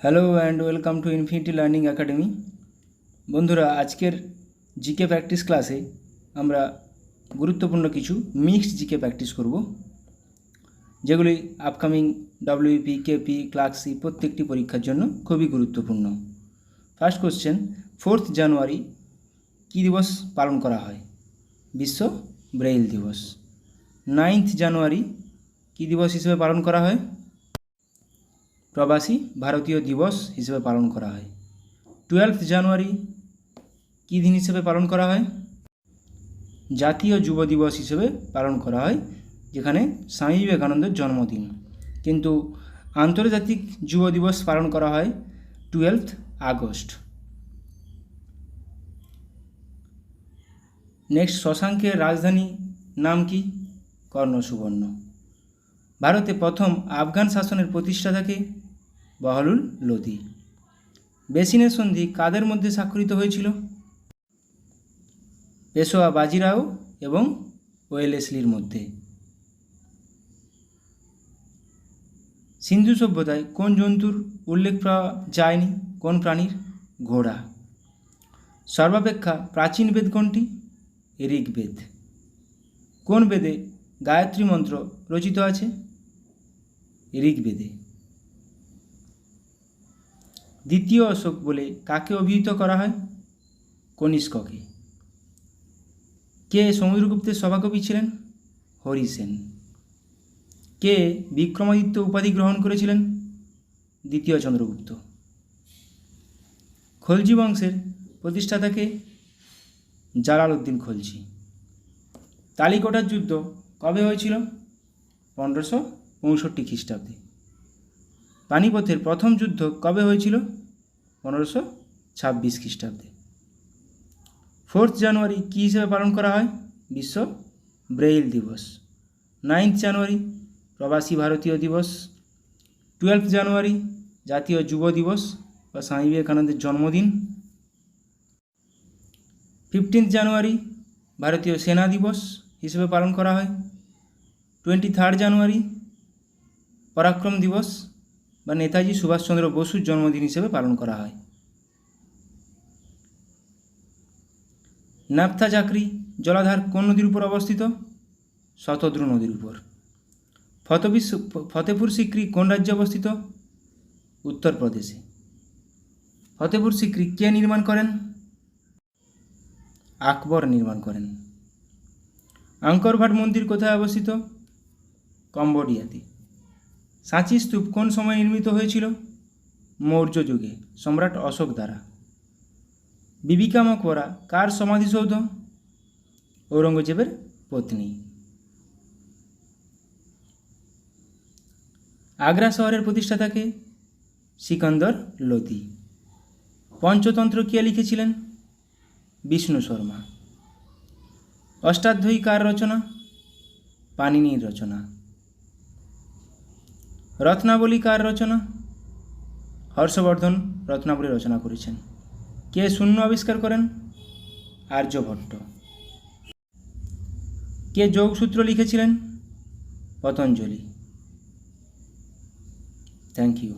Hello and welcome to infinity learning academy. বন্ধুরা, আজকের GK practice ক্লাসে আমরা গুরুত্বপূর্ণ কিছু মিক্সড জিকে প্র্যাকটিস করব, যেগুলি আপকামিং ডব্লিউপি, কেপি, ক্লার্কসি প্রত্যেকটি পরীক্ষার জন্য খুবই গুরুত্বপূর্ণ। ফার্স্ট কোশ্চেন, 4th জানুয়ারি কী দিবস পালন করা হয়? বিশ্ব ব্রেইল দিবস। 9th জানুয়ারি কী দিবস হিসেবে পালন করা হয়? প্রবাসী ভারতীয় দিবস হিসেবে পালন করা হয়। 12th জানুয়ারি কী দিন হিসেবে পালন করা হয়? জাতীয় যুব দিবস হিসেবে পালন করা হয়, যেখানে স্বামী বিবেকানন্দের জন্মদিন। কিন্তু আন্তর্জাতিক যুব দিবস পালন করা হয় 12th আগস্ট। নেক্সট, শশাঙ্কের রাজধানী নাম কি? কর্ণসুবর্ণ। ভারতে প্রথম আফগান শাসনের প্রতিষ্ঠাতাকে? বহলুল লোদি। বেসিনের সন্ধি কাদের মধ্যে স্বাক্ষরিত হয়েছিল? পেশোয়া বাজিরাও এবং ওয়েলেসলির মধ্যে। সিন্ধু সভ্যতায় কোন জন্তুর উল্লেখ পাওয়া যায়নি? কোন প্রাণীর? ঘোড়া। সর্বাপেক্ষা প্রাচীন বেদ কোনটি? ঋগ্বেদ। কোন বেদে গায়ত্রী মন্ত্র রচিত আছে? ঋগ্বেদে। দ্বিতীয় অশোক বলে কাকে অভিহিত করা হয়? কনিষ্ককে। কে সমুদ্রগুপ্তের সভাকবি ছিলেন? হরিসেন। কে বিক্রমাদিত্য উপাধি গ্রহণ করেছিলেন? দ্বিতীয় চন্দ্রগুপ্ত। খলজি বংশের প্রতিষ্ঠাতাকে? জালালউদ্দিন খলজি। তালিকোটার যুদ্ধ কবে হয়েছিল? 1565 খ্রিস্টাব্দে। পানিপথের প্রথম যুদ্ধ কবে হয়েছিল? 1526 খ্রিস্টাব্দে। 4th জানুয়ারি কী হিসেবে পালন করা হয়? বিশ্ব ব্রেইল দিবস। 9th জানুয়ারি প্রবাসী ভারতীয় দিবস। 12th জানুয়ারি জাতীয় যুব দিবস বা স্বামী বিবেকানন্দের জন্মদিন। 15th জানুয়ারি ভারতীয় সেনা দিবস হিসেবে পালন করা হয়। 23rd জানুয়ারি পরাক্রম দিবস বা নেতাজি সুভাষচন্দ্র বসুর জন্মদিন হিসেবে পালন করা হয়। নাফথা চাকরি জলাধার কোন নদীর উপর অবস্থিত? শতদ্রু নদীর উপর। ফতেপুর সিক্রি কোন রাজ্যে অবস্থিত? উত্তরপ্রদেশে। ফতেপুর সিক্রি কে নির্মাণ করেন? আকবর নির্মাণ করেন। আঙ্কর ভাট মন্দির কোথায় অবস্থিত? কম্বোডিয়াতে। সাঁচি স্তূপ কোন সময় নির্মিত হয়েছিল? মৌর্য যুগে, সম্রাট অশোক দ্বারা। বিবিকা মকবরা কার সমাধিসৌধ? ঔরঙ্গজেবের পত্নী। আগ্রা শহরের প্রতিষ্ঠাতাকে? সিকন্দর লোদি। পঞ্চতন্ত্র কে লিখেছিলেন? বিষ্ণু শর্মা। অষ্টাধ্যায়ী কার রচনা? পাণিনির রচনা। রত্নাবলী কার রচনা? হর্ষবর্ধন রত্নাবলী রচনা করেছেন। কে শূন্য আবিষ্কার করেন? আর্যভট্ট। কে যোগসূত্র লিখেছিলেন? পতঞ্জলি। Thank you.